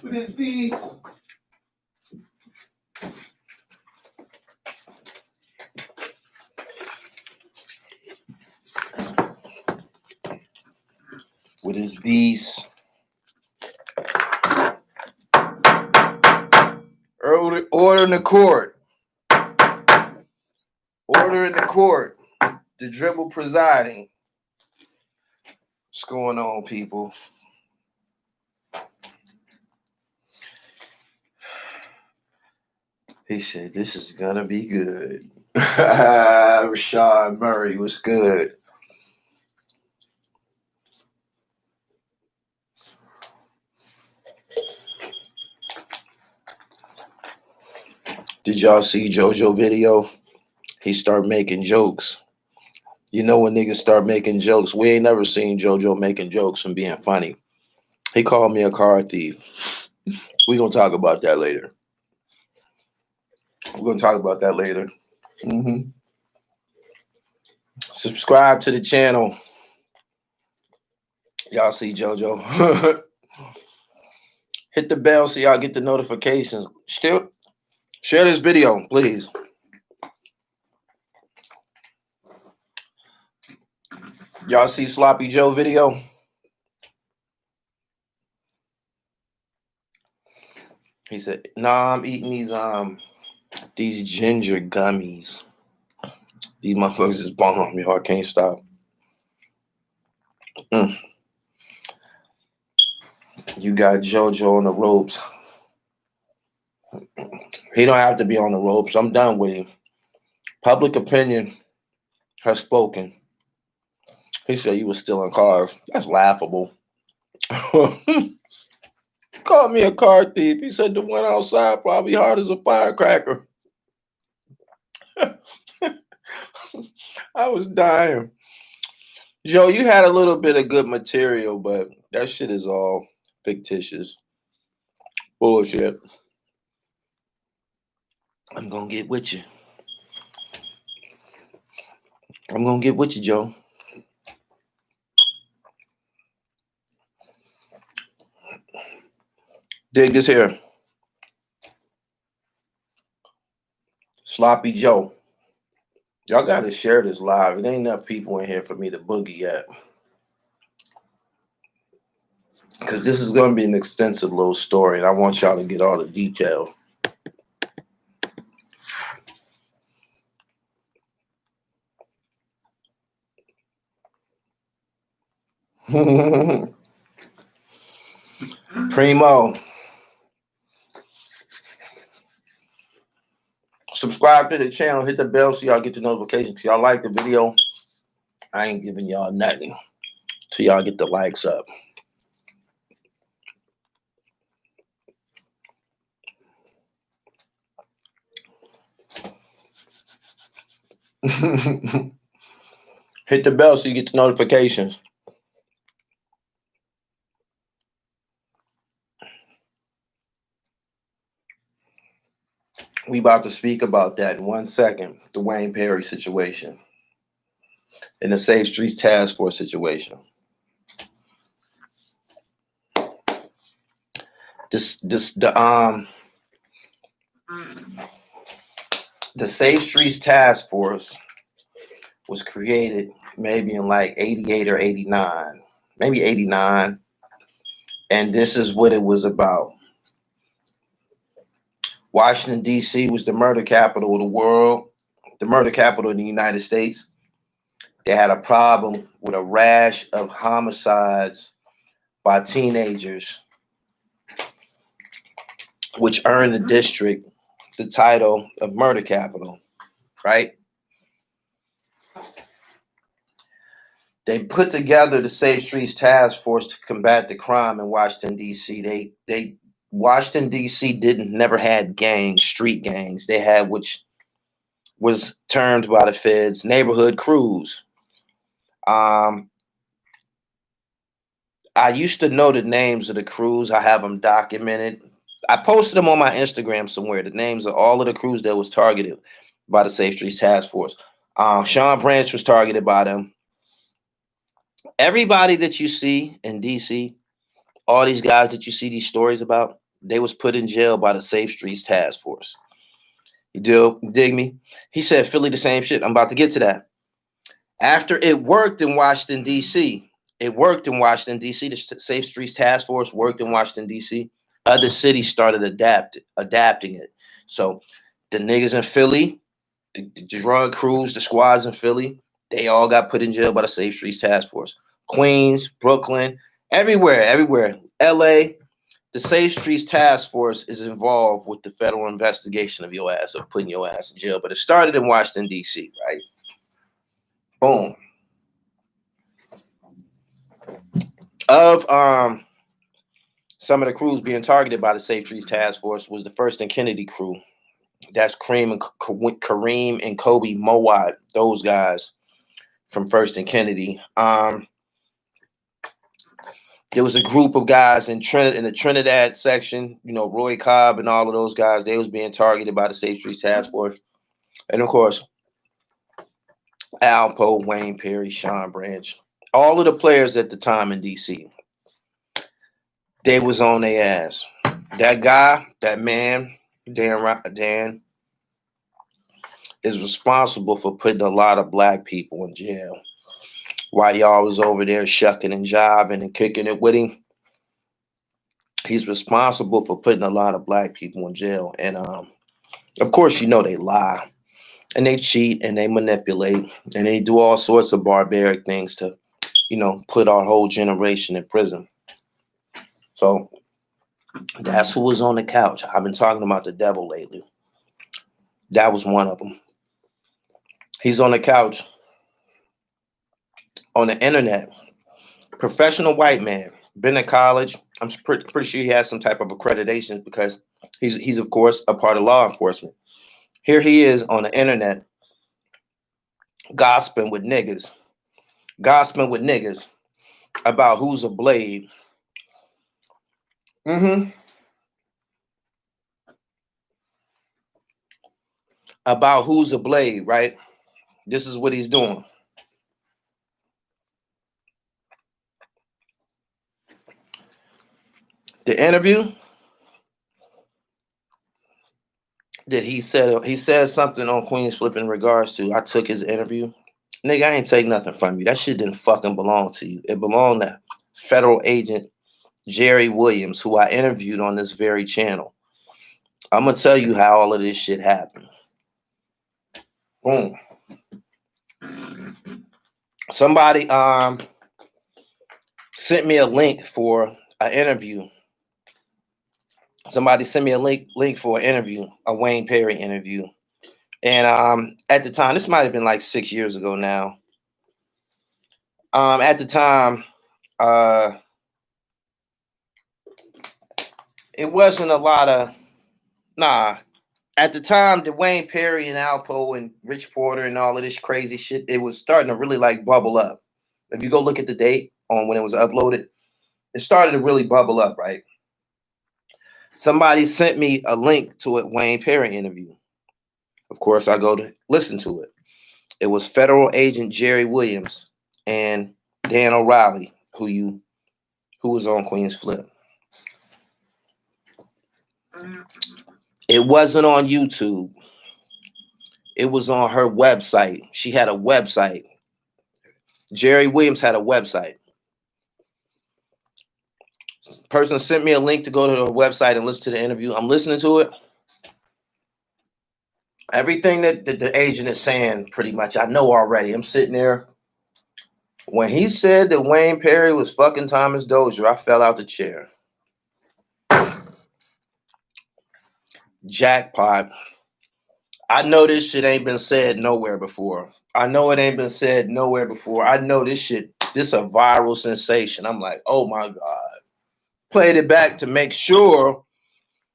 What is these? What is these? Order in the court. Order in the court. The dribble presiding. What's going on, people? He said, this is going to be good. Rashad Murray was good. Did y'all see JoJo video? He started making jokes. You know when niggas start making jokes, we ain't never seen JoJo making jokes and being funny. He called me a car thief. We're going to talk about that later. Subscribe to the channel. Y'all see JoJo. Hit the bell so y'all get the notifications. Still, share this video, please. Y'all see Sloppy Joe video? He said, nah, I'm eating these ginger gummies. These motherfuckers is bomb, y'all. I can't stop. You got JoJo on the ropes. He don't have to be on the ropes. I'm done with him. Public opinion has spoken. He said you was stealing cars. That's laughable. Called me a car thief. He said the one outside probably hard as a firecracker. I was dying. Joe, you had a little bit of good material, but that shit is all fictitious. Bullshit. I'm going to get with you. I'm going to get with you, Joe. Dig this here. Sloppy Joe. Y'all got to share this live. It ain't enough people in here for me to boogie yet. Because this is going to be an extensive little story, and I want y'all to get all the detail. Primo. Subscribe to the channel. Hit the bell so y'all get the notifications. Y'all like the video. I ain't giving y'all nothing till y'all get the likes up. Hit the bell so you get the notifications. We about to speak about that in 1 second. The Wayne Perry situation and the Safe Streets Task Force situation. The Safe Streets Task Force was created maybe in like 88 or 89, maybe 89. And this is what it was about. Washington, D.C. was the murder capital of the world, the murder capital of the United States. They had a problem with a rash of homicides by teenagers, which earned the district the title of murder capital, right? They put together the Safe Streets Task Force to combat the crime in Washington, D.C. Washington, D.C. never had gangs, street gangs. They had, which was termed by the feds, neighborhood crews. I used to know the names of the crews. I have them documented. I posted them on my Instagram somewhere, the names of all of the crews that was targeted by the Safe Streets Task Force. Sean Branch was targeted by them. Everybody that you see in DC, all these guys that you see these stories about, they was put in jail by the Safe Streets Task Force. You dig me? He said Philly the same shit. I'm about to get to that. After it worked in Washington, D.C., the Safe Streets Task Force worked in Washington, D.C., other cities started adapting it. So the niggas in Philly, the drug crews, the squads in Philly, they all got put in jail by the Safe Streets Task Force. Queens, Brooklyn, everywhere. L.A., the Safe Streets Task Force is involved with the federal investigation of your ass, of putting your ass in jail. But it started in Washington, D.C., right? Boom. Of some of the crews being targeted by the Safe Streets Task Force was the First and Kennedy crew. That's Kareem and Kobe Mowat, those guys from First and Kennedy. There was a group of guys in the Trinidad section, Roy Cobb and all of those guys. They was being targeted by the Safe Streets Task Force. And of course, Al Poe, Wayne Perry, Sean Branch, all of the players at the time in DC, they was on their ass. That guy, that man, Dan, is responsible for putting a lot of black people in jail. While y'all was over there shucking and jiving and kicking it with him, he's responsible for putting a lot of black people in jail. And of course, they lie and they cheat and they manipulate and they do all sorts of barbaric things to, put our whole generation in prison. So that's who was on the couch. I've been talking about the devil lately. That was one of them. He's on the couch on the internet. Professional white man, been to college. I'm pretty sure he has some type of accreditation because he's of course a part of law enforcement. Here he is on the internet gossiping with niggas about who's a blade. About who's a blade, right? This is what he's doing. The interview that he said something on Queen's Flip in regards to, I took his interview. Nigga, I ain't take nothing from you. That shit didn't fucking belong to you. It belonged to federal agent Jerry Williams, who I interviewed on this very channel. I'm gonna tell you how all of this shit happened. Boom. Somebody sent me a link for an interview. Somebody sent me a link for an interview, a Wayne Perry interview. And at the time, this might have been like 6 years ago now. At the time, it wasn't a lot of, at the time, the Wayne Perry and Al Poe and Rich Porter and all of this crazy shit, it was starting to really like bubble up. If you go look at the date on when it was uploaded, it started to really bubble up, right? Somebody sent me a link to a Wayne Perry interview. Of course, I go to listen to it. It was federal agent Jerry Williams and Dan Oreilly, who was on Queen's Flip. It wasn't on YouTube. It was on her website. She had a website. Jerry Williams had a website. Person sent me a link to go to the website and listen to the interview. I'm listening to it. Everything that the agent is saying, pretty much, I know already. I'm sitting there. When he said that Wayne Perry was fucking Thomas Dozier, I fell out the chair. Jackpot. I know this shit ain't been said nowhere before. I know it ain't been said nowhere before. I know this a viral sensation. I'm like, oh my God. Played it back to make sure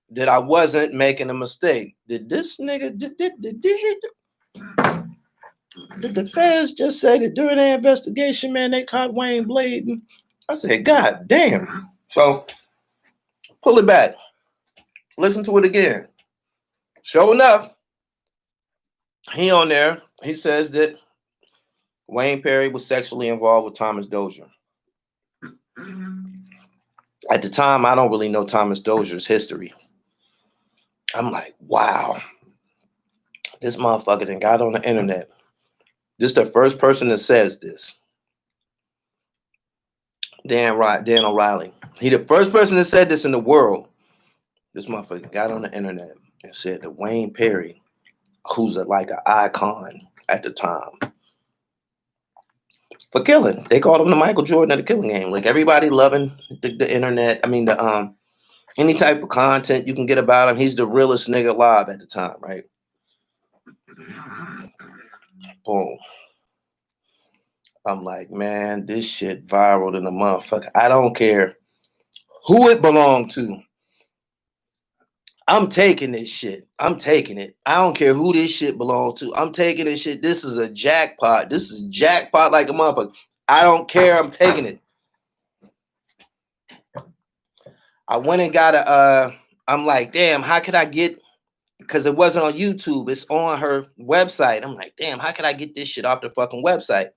that I wasn't making a mistake. Did this nigga, did the feds just say that during their investigation, man, they caught Wayne blading? I said, God damn. So pull it back. Listen to it again. Sure enough, he on there. He says that Wayne Perry was sexually involved with Thomas Dozier. At the time, I don't really know Thomas Dozier's history. I'm like, wow, this motherfucker then got on the internet. This is the first person that says this. Dan Oreilly. He the first person that said this in the world. This motherfucker got on the internet and said that Wayne Perry, who's like an icon at the time, for killing. They called him the Michael Jordan of the killing game. Like everybody loving the internet. I mean, any type of content you can get about him. He's the realest nigga alive at the time, right? Boom. I'm like, man, this shit viral in the motherfucker. I don't care who it belonged to. I'm taking this shit. I'm taking it. I don't care who this shit belongs to. I'm taking this shit. This is a jackpot. This is jackpot like a motherfucker. I don't care. I'm taking it. I went and got I'm like, damn, how could I get, because it wasn't on YouTube. It's on her website. I'm like, damn, how could I get this shit off the fucking website?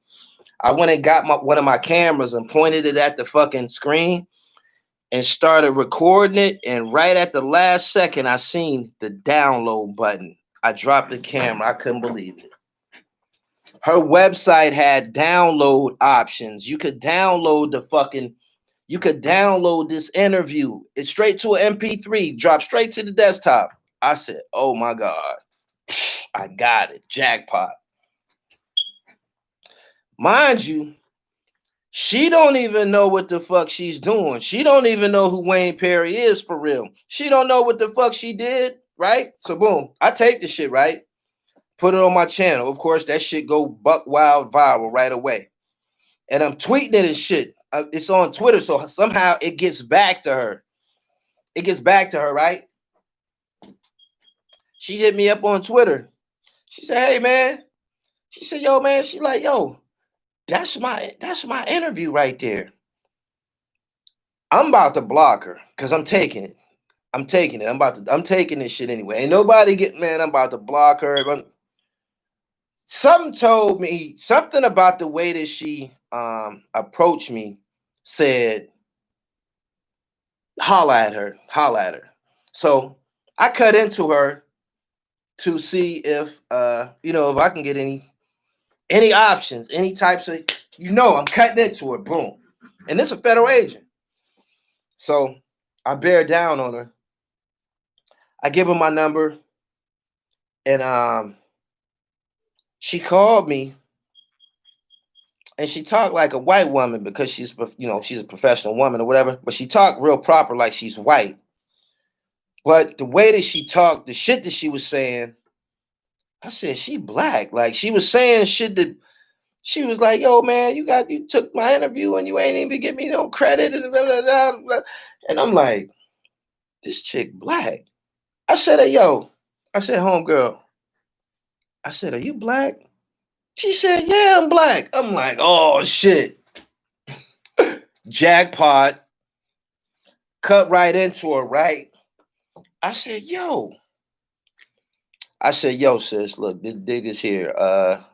I went and got one of my cameras and pointed it at the fucking screen and started recording it. And right at the last second, I seen the download button. I dropped the camera. I couldn't believe it. Her website had download options. You could download this interview. It's straight to an MP3, drop straight to the desktop. I said, oh my God, I got it. Jackpot. Mind you, she don't even know what the fuck she's doing. She don't even know who Wayne Perry is for real. She don't know what the fuck she did, right? So boom, I take the shit, right? Put it on my channel. Of course, that shit go buck wild viral right away. And I'm tweeting it and shit. It's on Twitter, so somehow it gets back to her. It gets back to her, right? She hit me up on Twitter. She said, hey, man. She said, yo, man. She like, yo, that's my interview right there. I'm about to block her because I'm taking it. I'm taking this shit anyway. Ain't nobody I'm about to block her. Something told me, something about the way that she approached me said, holla at her. So I cut into her to see if if I can get any options, any types of, I'm cutting into her, boom. And this is a federal agent. So I bear down on her. I give her my number, and she called me, and she talked like a white woman because she's a professional woman or whatever, but she talked real proper like she's white. But the way that she talked, the shit that she was saying, I said, she black. Like she was saying shit that she was like, yo, man, you took my interview and you ain't even give me no credit. And, blah, blah, blah, blah. And I'm like, this chick black. I said, hey, yo, I said, homegirl. I said, are you black? She said, yeah, I'm black. I'm like, oh, shit. Jackpot. Cut right into her, right? I said, yo, sis, look, dig this here. I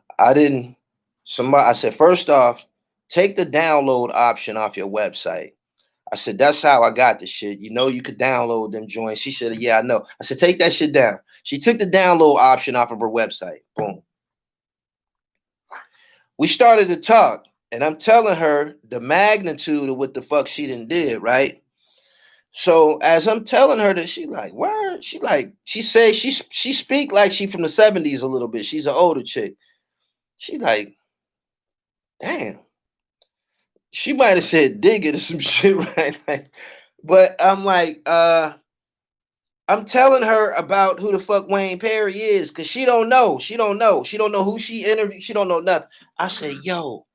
said, first off, take the download option off your website. I said, that's how I got the shit. You could download them joints. She said, yeah, I know. I said, take that shit down. She took the download option off of her website. Boom. We started to talk, and I'm telling her the magnitude of what the fuck she done did, right? So as I'm telling her that, she like, word? She say she speak like she from the 70s a little bit. She's an older chick. She like, damn. She might have said dig it or some shit, right? But I'm like, I'm telling her about who the fuck Wayne Perry is because she don't know. She don't know who she interviewed. She don't know nothing. I said, yo,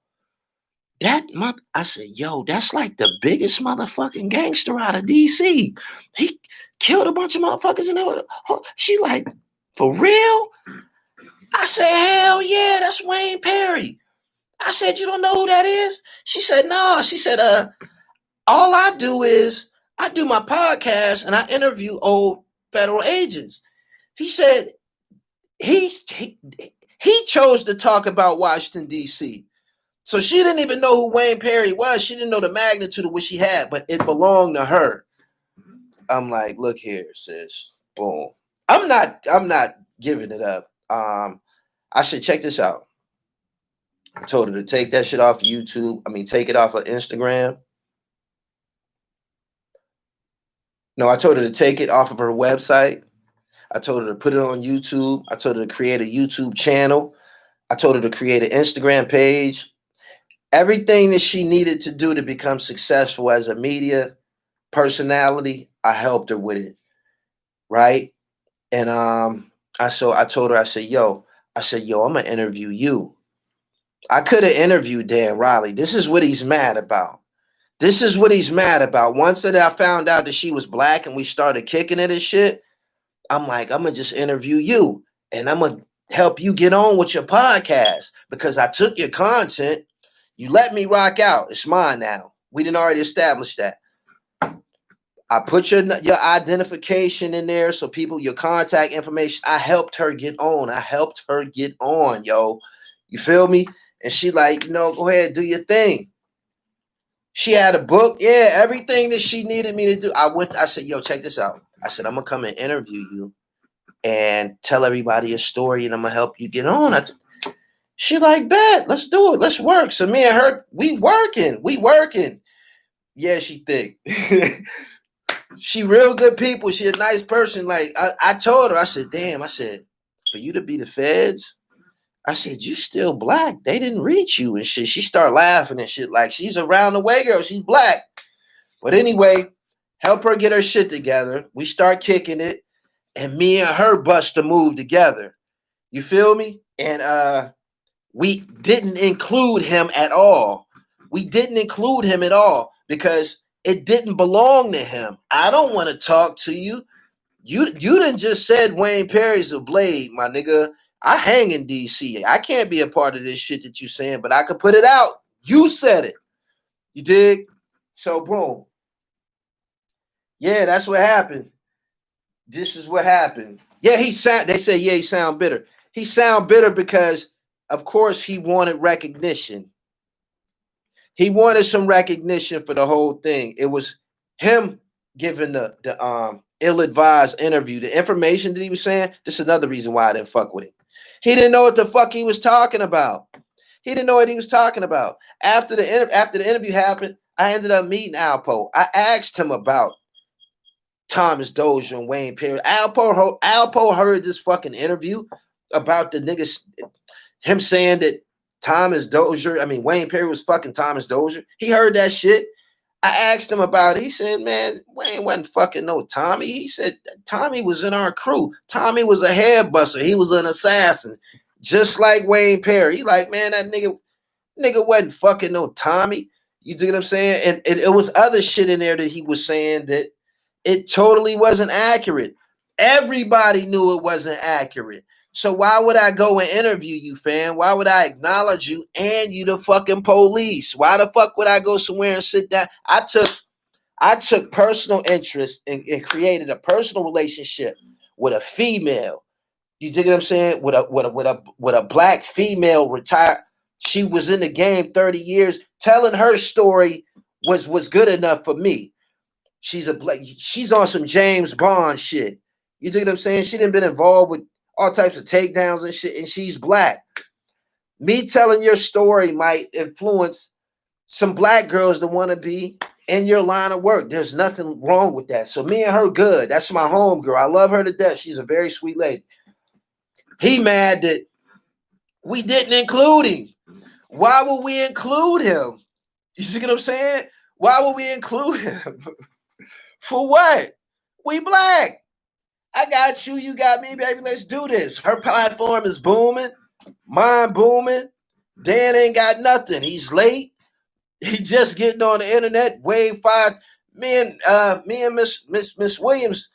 that's like the biggest motherfucking gangster out of DC. He killed a bunch of motherfuckers in there. She like, for real? I said, hell yeah, that's Wayne Perry. I said, you don't know who that is? She said, no. She said, all I do is I do my podcast and I interview old federal agents. He said he chose to talk about Washington, D.C. So she didn't even know who Wayne Perry was. She didn't know the magnitude of what she had, but it belonged to her. I'm like, look here, sis. Boom. I'm not giving it up. I should check this out. I told her to take that shit off YouTube. I mean, take it off of Instagram. No, I told her to take it off of her website. I told her to put it on YouTube. I told her to create a YouTube channel. I told her to create an Instagram page. Everything that she needed to do to become successful as a media personality, I helped her with it. Right? And I told her, I said, yo, I'm gonna interview you. I could have interviewed Dan Riley. This is what he's mad about. This is what he's mad about. Once that I found out that she was black and we started kicking it and shit, I'm like, I'm gonna just interview you and I'm gonna help you get on with your podcast because I took your content. You let me rock out. It's mine now. We didn't already establish that. I put your identification in there so people, your contact information. I helped her get on. Yo. You feel me? And she like, go ahead, do your thing. She had a book. Yeah, everything that she needed me to do. I said, yo, check this out. I said, I'm going to come and interview you and tell everybody a story and I'm going to help you get on. She like, bet, let's do it. Let's work. So me and her, we working. Yeah, she thick. She real good people. She a nice person. Like I told her, I said, damn, I said, for you to be the feds, I said, you still black. They didn't reach you and shit. She started laughing and shit. Like she's around the way, girl. She's black. But anyway, help her get her shit together. We start kicking it. And me and her bust a move together. You feel me? And we didn't include him at all. Because it didn't belong to him. I don't want to talk to you. You done just said Wayne Perry's a blade, my nigga. I hang in DC. I can't be a part of this shit that you saying, but I could put it out. You said it. You dig? So boom. Yeah, that's what happened. This is what happened. Yeah, they say, yeah, he sound bitter. He sound bitter because, of course, he wanted recognition. He wanted some recognition for the whole thing. It was him giving the ill-advised interview. The information that he was saying, this is another reason why I didn't fuck with him. He didn't know what the fuck he was talking about. After the interview happened, I ended up meeting Alpo. I asked him about Thomas Dozier and Wayne Perry. Alpo heard this fucking interview about the niggas, him saying that Wayne Perry was fucking Thomas Dozier. He heard that shit. I asked him about it. He said, man, Wayne wasn't fucking no Tommy. He said, Tommy was in our crew. Tommy was a head buster. He was an assassin. Just like Wayne Perry. He like, man, that nigga wasn't fucking no Tommy. You dig what I'm saying? And it was other shit in there that he was saying that it totally wasn't accurate. Everybody knew it wasn't accurate. So why would I go and interview you, fam? Why would I acknowledge you and you the fucking police? Why the fuck would I go somewhere and sit down? I took personal interest and created a personal relationship with a female. You dig what I'm saying? With a black female retired. She was in the game 30 years. Telling her story was good enough for me. She's on some James Bond shit. You dig what I'm saying? She done been involved with all types of takedowns and shit, and she's black. Me telling your story might influence some black girls that want to be in your line of work. There's nothing wrong with that. So me and her good. That's my home girl. I love her to death. She's a very sweet lady. He mad that we didn't include him. Why would we include him? You see what I'm saying? Why would we include him? For what? We black. I got you. You got me, baby. Let's do this. Her platform is booming. Mine booming. Dan ain't got nothing. He's late. He just getting on the internet. Wave 5. Me and Miss Williams,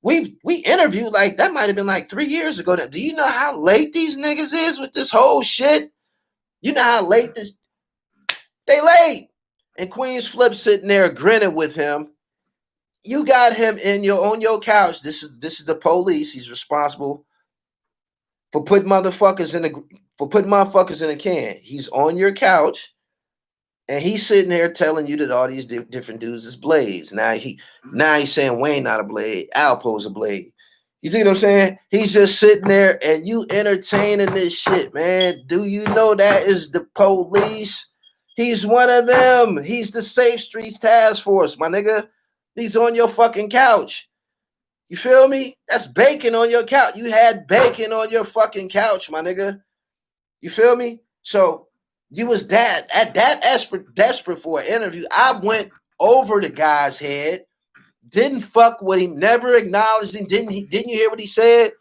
we interviewed like that might have been like 3 years ago. Do you know how late these niggas is with this whole shit? You know how late they late. And Queen's Flip sitting there grinning with him. You got him on your couch. This is the police. He's responsible for putting motherfuckers in a can. He's on your couch. And he's sitting there telling you that all these different dudes is blades. Now he's saying Wayne not a blade, Alpo's a blade. You see what I'm saying? He's just sitting there and you entertaining this shit, man. Do you know that is the police? He's one of them. He's the Safe Streets Task Force, my nigga. He's on your fucking couch. You feel me? That's bacon on your couch. You had bacon on your fucking couch, my nigga. You feel me? So you was that desperate for an interview. I went over the guy's head, didn't fuck with him, never acknowledged him. Didn't you hear what he said?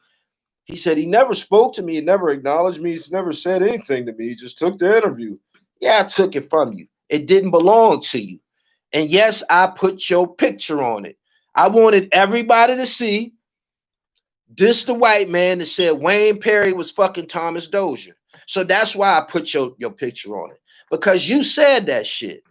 He said he never spoke to me, he never acknowledged me, he's never said anything to me. He just took the interview. Yeah, I took it from you. It didn't belong to you. And yes, I put your picture on it. I wanted everybody to see this the white man that said Wayne Perry was fucking Thomas Dozier. So that's why I put your picture on it. Because you said that shit.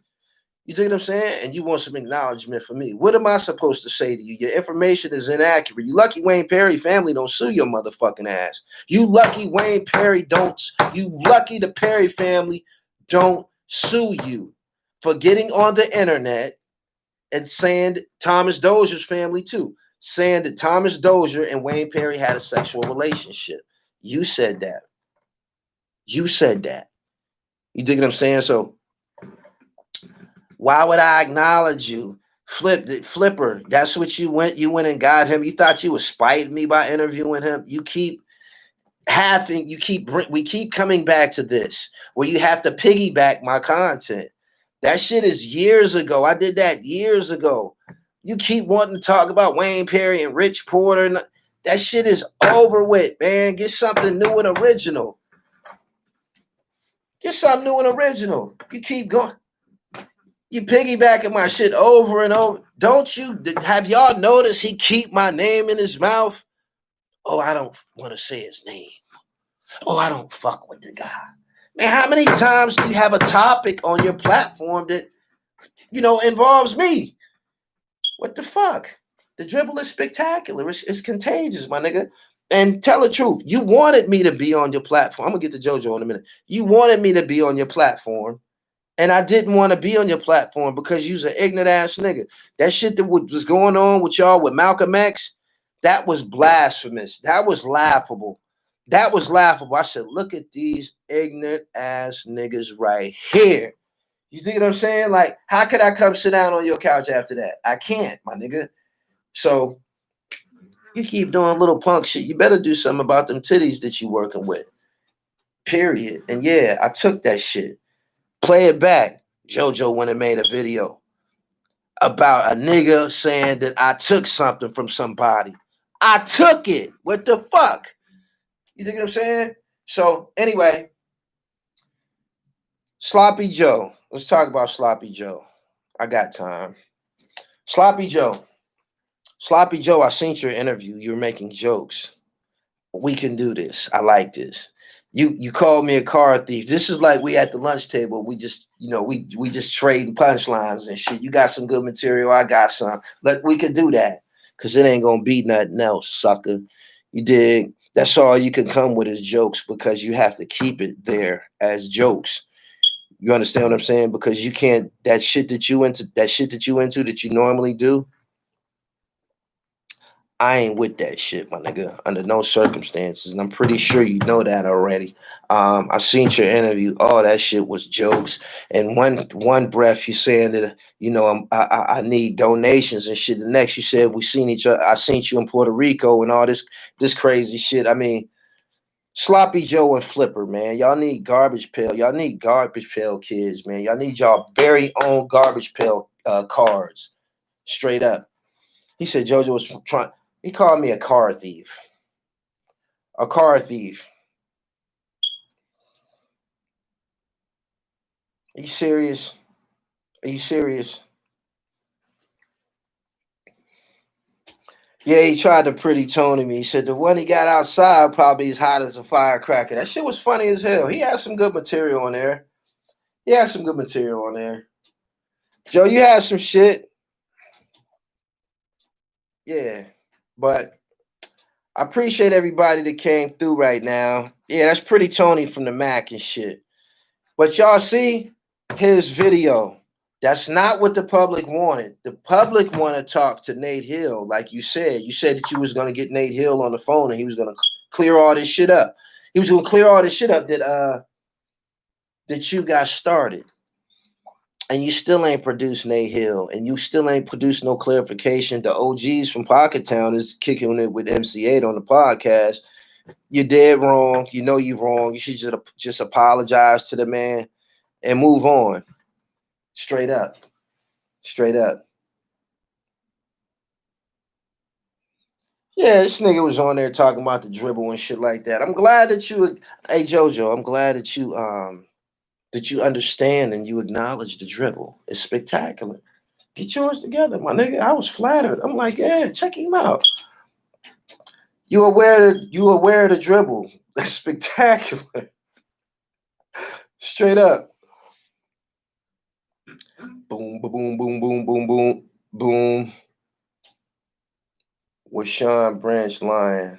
You see what I'm saying? And you want some acknowledgement from me. What am I supposed to say to you? Your information is inaccurate. You lucky Wayne Perry family don't sue your motherfucking ass. You lucky Wayne Perry don't. You lucky the Perry family don't sue you for getting on the internet and saying Thomas Dozier's family too, saying that Thomas Dozier and Wayne Perry had a sexual relationship. You said that. You said that. You dig what I'm saying? So why would I acknowledge you? Flipper, that's what you went and got him. You thought you was spiting me by interviewing him. You keep we keep coming back to this where you have to piggyback my content. That shit is years ago. I did that years ago. You keep wanting to talk about Wayne Perry and Rich Porter. That shit is over with, man. Get something new and original. Get something new and original. You keep going. You piggybacking my shit over and over. Don't you have y'all noticed he keep my name in his mouth? Oh, I don't want to say his name. Oh, I don't fuck with the guy. Man, how many times do you have a topic on your platform that, involves me? What the fuck? The dribble is spectacular. It's contagious, my nigga. And tell the truth. You wanted me to be on your platform. I'm going to get to JoJo in a minute. You wanted me to be on your platform. And I didn't want to be on your platform because you's an ignorant ass nigga. That shit that was going on with y'all with Malcolm X, that was blasphemous. That was laughable. That was laughable. I said, look at these ignorant ass niggas right here. You see what I'm saying? Like, how could I come sit down on your couch after that? I can't, my nigga. So you keep doing little punk shit. You better do something about them titties that you working with. Period. And yeah, I took that shit. Play it back. JoJo went and made a video about a nigga saying that I took something from somebody. I took it. What the fuck? You think what I'm saying? So anyway, Sloppy Joe. Let's talk about Sloppy Joe. I got time. Sloppy Joe. Sloppy Joe, I seen your interview. You were making jokes. We can do this. I like this. You called me a car thief. This is like we at the lunch table. We just, we just trading punchlines and shit. You got some good material. I got some. Look, we could do that because it ain't gonna be nothing else, sucker. You dig? That's all you can come with is jokes because you have to keep it there as jokes. You understand what I'm saying? Because you can't that shit that you into that you normally do. I ain't with that shit, my nigga, under no circumstances. And I'm pretty sure you know that already. I seen your interview. Oh, that shit was jokes. And one breath you saying that, I need donations and shit. The next you said we seen each other. I seen you in Puerto Rico and all this crazy shit. I mean, Sloppy Joe and Flipper, man. Y'all need garbage pail. Y'all need garbage pail kids, man. Y'all need y'all very own garbage pail cards. Straight up. He said JoJo was trying. He called me a car thief. A car thief. Are you serious? Are you serious? Yeah, he tried to pretty Tony me. He said the one he got outside probably as hot as a firecracker. That shit was funny as hell. He had some good material on there. Joe, you had some shit. Yeah. But I appreciate everybody that came through right now. Yeah, that's pretty Tony from the Mac and shit. But y'all see, his video. That's not what the public wanted. The public want to talk to Nate Hill, like you said. You said that you was going to get Nate Hill on the phone and he was going to clear all this shit up. He was going to clear all this shit up that you got started. And you still ain't produced Nate Hill, and you still ain't produced no clarification. The OGs from Pocket Town is kicking it with MC8 on the podcast. You're dead wrong. You know you're wrong. You should just apologize to the man and move on. Straight up. Straight up. Yeah, this nigga was on there talking about the dribble and shit like that. I'm glad that hey Jojo, I'm glad that you understand and you acknowledge the dribble. It's spectacular. Get yours together, my nigga. I was flattered. I'm like, yeah, check him out. You aware of the dribble. That's spectacular. Straight up. Boom, boom, boom, boom, boom, boom, boom. With Sean Branch lying.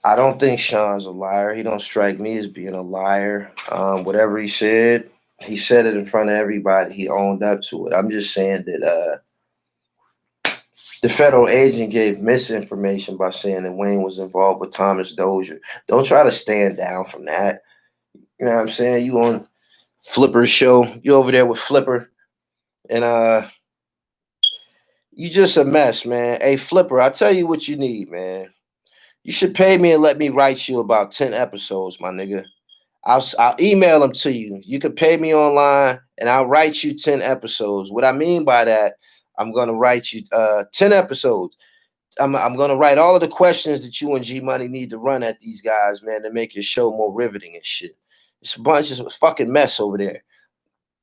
I don't think Sean's a liar. He don't strike me as being a liar. Whatever he said it in front of everybody. He owned up to it. I'm just saying that the federal agent gave misinformation by saying that Wayne was involved with Thomas Dozier. Don't try to stand down from that. You know what I'm saying? You on Flipper's show. You over there with Flipper. And you just a mess, man. Hey, Flipper, I'll tell you what you need, man. You should pay me and let me write you about 10 episodes, my nigga. I'll email them to you. You can pay me online and I'll write you 10 episodes. What I mean by that, I'm going to write you 10 episodes. I'm going to write all of the questions that you and G Money need to run at these guys, man, to make your show more riveting and shit. It's a bunch of fucking mess over there.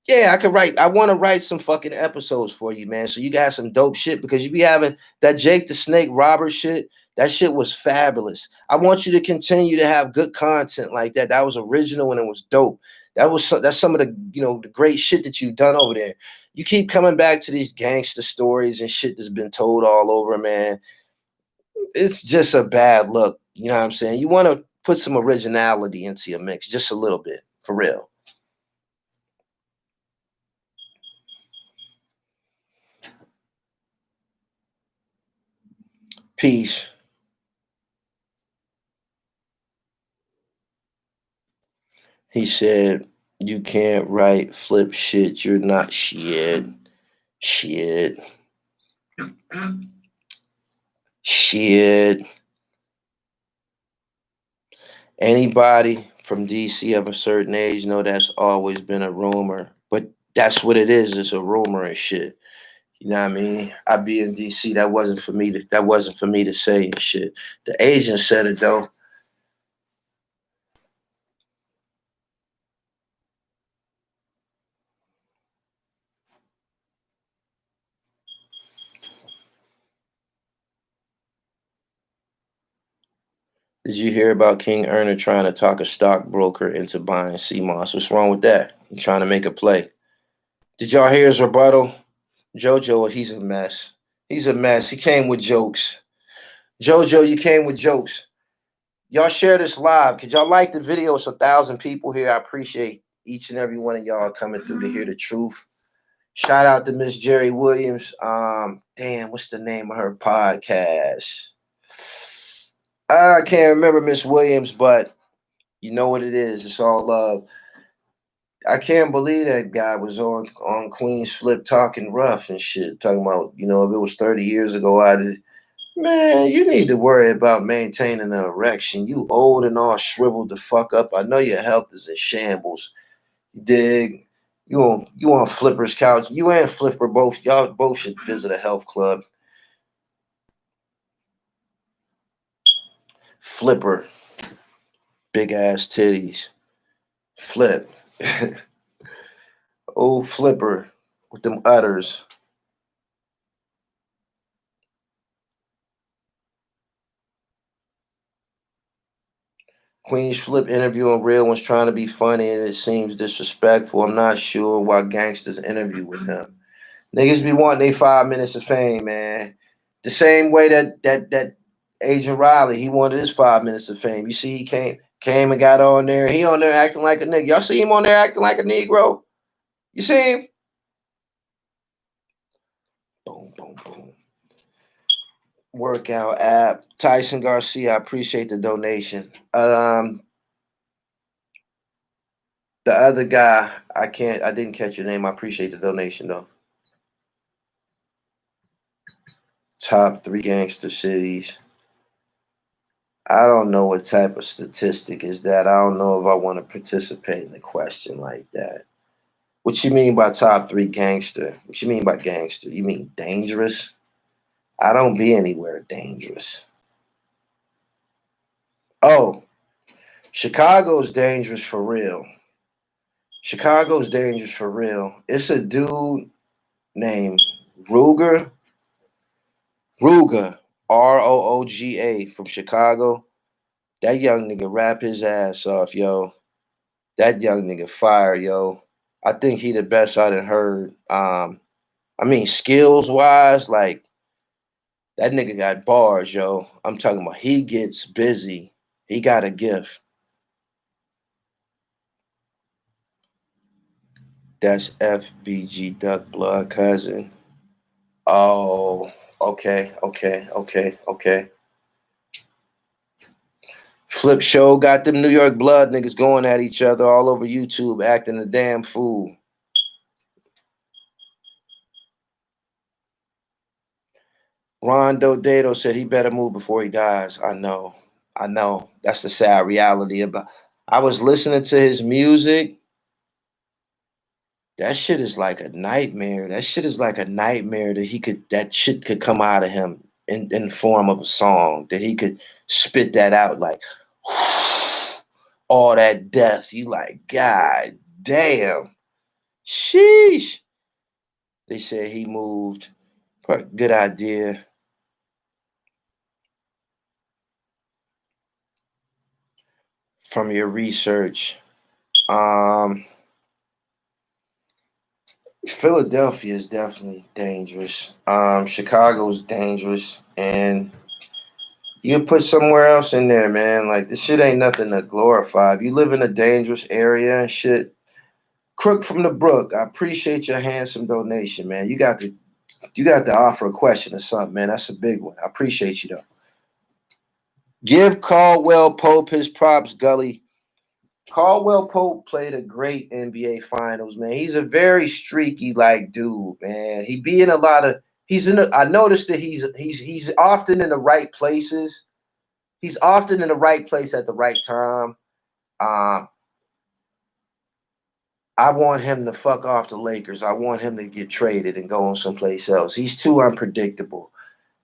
Yeah, I want to write some fucking episodes for you, man. So you got some dope shit because you be having that Jake the Snake Robert shit. That shit was fabulous. I want you to continue to have good content like that. That was original and it was dope. That's some of the the great shit that you've done over there. You keep coming back to these gangster stories and shit that's been told all over, man. It's just a bad look. You know what I'm saying? You want to put some originality into your mix, just a little bit, for real. Peace. He said, you can't write flip shit. You're not shit. Shit. Shit. Anybody from DC of a certain age know that's always been a rumor. But that's what it is. It's a rumor and shit. You know what I mean? I be in DC. That wasn't for me to say and shit. The agent said it though. Did you hear about King Erner trying to talk a stockbroker into buying CMOS? What's wrong with that? He's trying to make a play. Did y'all hear his rebuttal? JoJo, he's a mess. He's a mess. He came with jokes. JoJo, you came with jokes. Y'all share this live. Could y'all like the video? It's 1,000 people here. I appreciate each and every one of y'all coming through to hear the truth. Shout out to Miss Jerry Williams. Damn, what's the name of her podcast? I can't remember Miss Williams, but you know what it is. It's all love. I can't believe that guy was on Queen's Flip talking rough and shit, talking about, if it was 30 years ago, man, you need to worry about maintaining an erection. You old and all shriveled the fuck up. I know your health is in shambles. You dig? You on Flipper's couch. You and Flipper y'all both should visit a health club. Flipper. Big ass titties. Flip. Old Flipper with them udders. Queen's Flip interview on Real One's trying to be funny and it seems disrespectful. I'm not sure why gangsters interview with him. Niggas be wanting their 5 minutes of fame, man. The same way that Agent Riley, he wanted his 5 minutes of fame. You see, he came and got on there. He on there acting like a nigga. Y'all see him on there acting like a Negro? You see him? Boom, boom, boom. Workout app. Tyson Garcia, I appreciate the donation. The other guy, I didn't catch your name. I appreciate the donation though. Top 3 gangster cities. I don't know what type of statistic is that. I don't know if I want to participate in the question like that. What you mean by top 3 gangster? What you mean by gangster? You mean dangerous? I don't be anywhere dangerous. Oh, Chicago's dangerous for real. Chicago's dangerous for real. It's a dude named Ruger. Ruger. Rooga from Chicago. That young nigga rap his ass off, yo. That young nigga fire, yo. I think he the best I done heard. I mean, skills wise, like that nigga got bars, yo. I'm talking about he gets busy. He got a gift. That's FBG Duck Blood cousin. Oh, okay. Flip Show got them New York blood niggas going at each other all over YouTube, acting a damn fool. Rondo Dato said he better move before he dies. I know. That's the sad reality about. I was listening to his music. That shit is like a nightmare. That shit is like a nightmare that shit could come out of him in form of a song. That he could spit that out like all that death. You like, God damn. Sheesh. They said he moved. Good idea. From your research. Philadelphia is definitely dangerous. Chicago's dangerous, and you can put somewhere else in there, man. Like this shit ain't nothing to glorify. If you live in a dangerous area and shit, Crook from the Brook, I appreciate your handsome donation, man. You got to offer a question or something, man. That's a big one. I appreciate you though. Give Caldwell Pope his props, Gully. Caldwell Pope played a great NBA Finals, man. He's a very streaky like dude, man. He be in a lot of. I noticed that he's often in the right places. He's often in the right place at the right time. Um, I want him to fuck off the Lakers. I want him to get traded and go on someplace else. He's too unpredictable.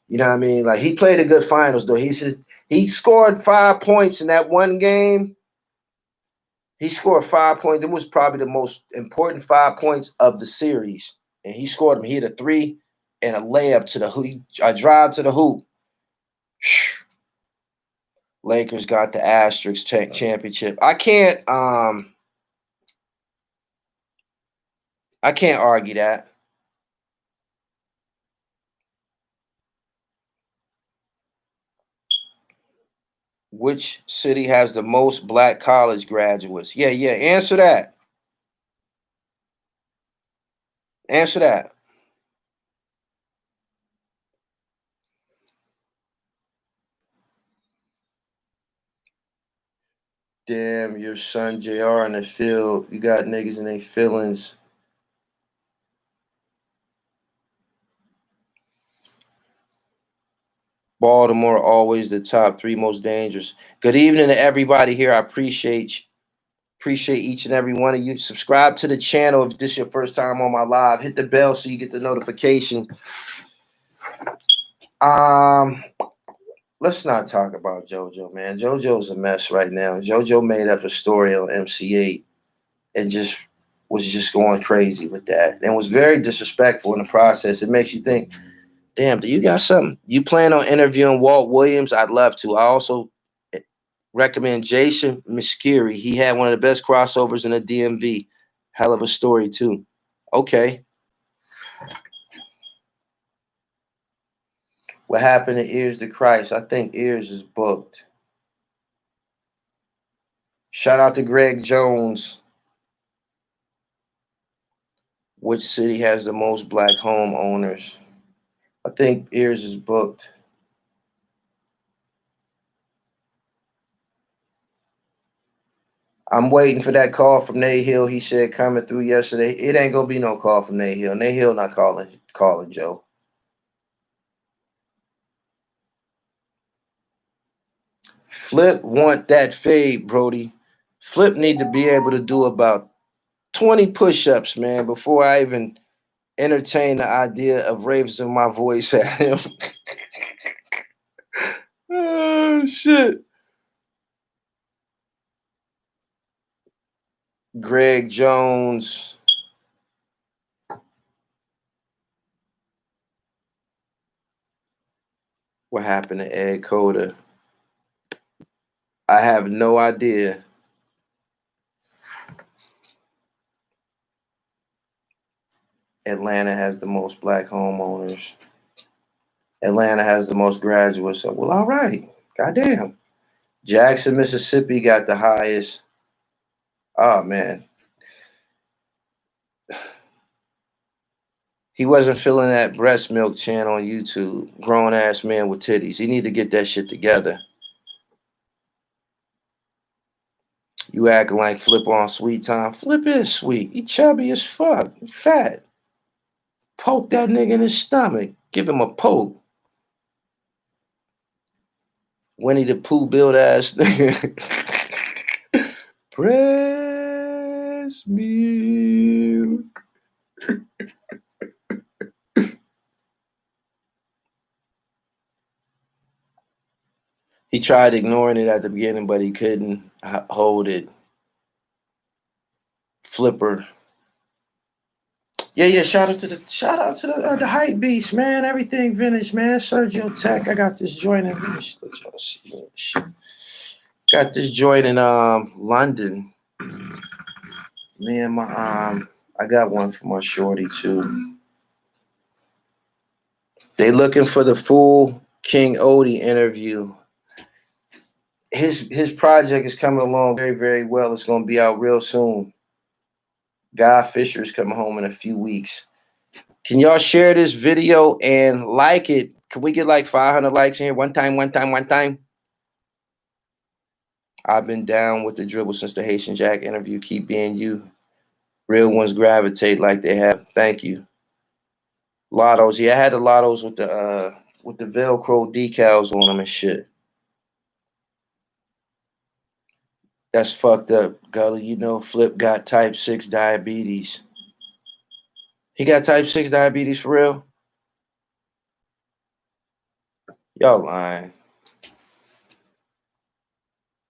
You know what I mean? Like he played a good Finals though. He scored 5 points in that one game. He scored 5 points. It was probably the most important 5 points of the series. And he scored them. He hit a 3 and a layup to the hoop, a drive to the hoop. Lakers got the asterisk championship. I can't argue that. Which city has the most black college graduates? Yeah. Answer that. Answer that. Damn, your son JR in the field. You got niggas in their feelings. Baltimore always the top 3 most dangerous. Good evening to everybody here. I appreciate each and every one of you. Subscribe to the channel if this is your first time on my live. Hit the bell so you get the notification. Let's not talk about JoJo, man. JoJo's a mess right now. JoJo made up a story on MC8 and was just going crazy with that. And was very disrespectful in the process. It makes you think, damn, do you got something? You plan on interviewing Walt Williams? I'd love to. I also recommend Jason Miskiri. He had one of the best crossovers in the DMV. Hell of a story, too. Okay. What happened to Ears to Christ? I think Ears is booked. Shout out to Greg Jones. Which city has the most black homeowners? I think Ears is booked. I'm waiting for that call from Nate Hill. He said coming through yesterday. It ain't gonna be no call from Nate Hill. Nate Hill not calling Joe. Flip want that fade, Brody. Flip need to be able to do about 20 push-ups, man, before I even entertain the idea of raising my voice at him. Oh shit. Greg Jones. What happened to Ed Coda? I have no idea. Atlanta has the most black homeowners. Atlanta has the most graduates. So, well, all right. Goddamn. Jackson, Mississippi got the highest. Oh, man. He wasn't feeling that breast milk chant on YouTube. Grown ass man with titties. He need to get that shit together. You acting like Flip on sweet time. Flip is sweet. He chubby as fuck. He fat. Poke that nigga in his stomach. Give him a poke. Winnie the Pooh build ass nigga. Breast milk. He tried ignoring it at the beginning, but he couldn't hold it. Flipper. Yeah. Shout out to the hype beast, man. Everything vintage, man. Sergio Tech. I got this joint in. Let y'all see that shit. Got this joint in London. Me and my I got one for my shorty too. They looking for the full King Odie interview. His project is coming along very, very well. It's gonna be out real soon. Guy Fisher is coming home in a few weeks. Can y'all share this video and like it? Can we get like 500 likes in here? One time. I've been down with the dribble since the Haitian Jack interview. Keep being you. Real ones gravitate like they have. Thank you. Lottos. Yeah, I had the lottos with the Velcro decals on them and shit. That's fucked up, Gully. You know, Flip got type 6 diabetes. He got type 6 diabetes for real? Y'all lying.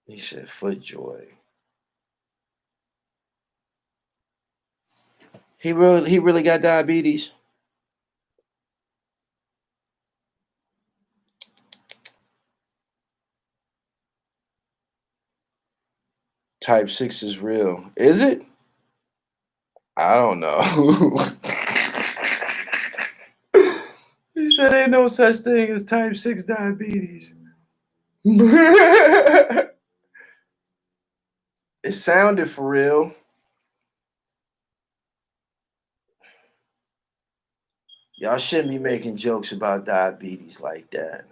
He said foot joy. He really got diabetes. Type 6 is real. Is it? I don't know. He said ain't no such thing as type 6 diabetes. It sounded for real. Y'all shouldn't be making jokes about diabetes like that.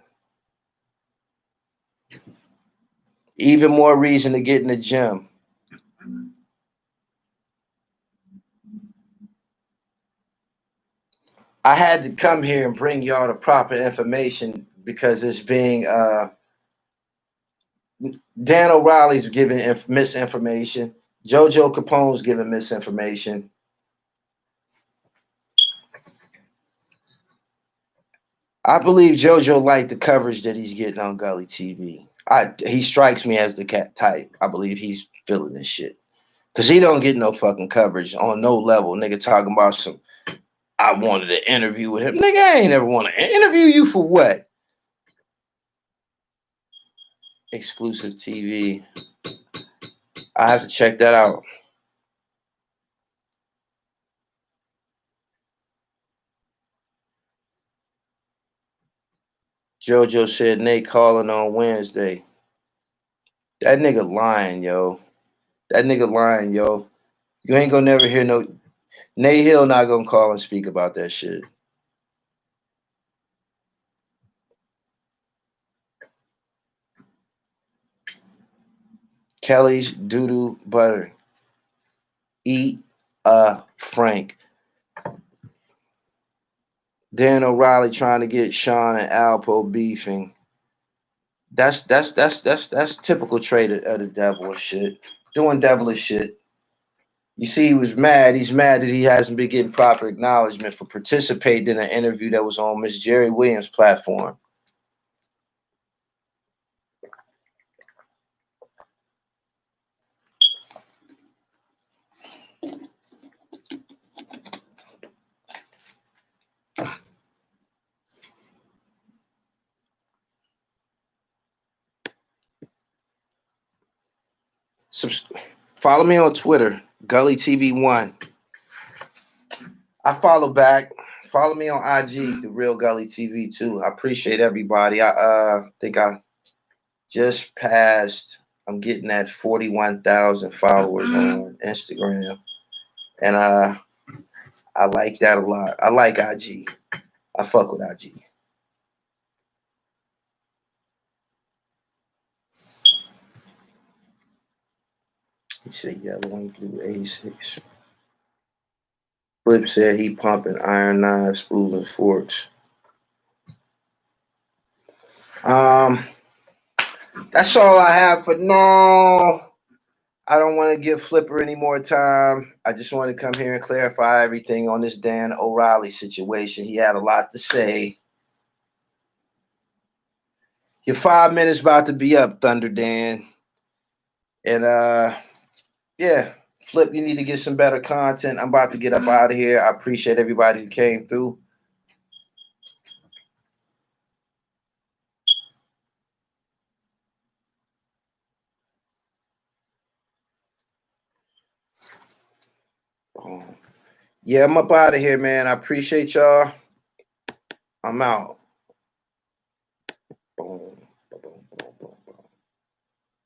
Even more reason to get in the gym. I had to come here and bring y'all the proper information because it's being Dan Oreilly's giving misinformation. JoJo Capone's giving misinformation. I believe JoJo liked the coverage that he's getting on Gully TV. He strikes me as the cat type. I believe he's feeling this shit. Because he don't get no fucking coverage on no level. Nigga talking about some, I wanted an interview with him. Nigga, I ain't ever want to interview you for what? Exclusive TV. I have to check that out. JoJo said Nate calling on Wednesday. That nigga lying, yo. You ain't gonna never hear no. Nate Hill not gonna call and speak about that shit. Kelly's doo-doo butter. Eat a Frank. Dan Oreilly trying to get Sean and Alpo beefing. That's typical trait of the devil and shit. Doing devilish shit. You see, he was mad. He's mad that he hasn't been getting proper acknowledgement for participating in an interview that was on Miss Jerry Williams' platform. Follow me on Twitter, Gully TV1. I follow back. Follow me on IG, The Real Gully TV too. I appreciate everybody. I think I just passed. I'm getting at 41,000 followers on Instagram, and I like that a lot. I like IG. I fuck with IG. He said yellow and blue 86. Flip said he pumping iron knives, spoons, and forks. That's all I have for no. I don't want to give Flipper any more time. I just want to come here and clarify everything on this Dan Oreilly situation. He had a lot to say. Your 5 minutes about to be up, Thunder Dan. And yeah, Flip, you need to get some better content. I'm about to get up out of here. I appreciate everybody who came through. Yeah, I'm up out of here, man. I appreciate y'all. I'm out.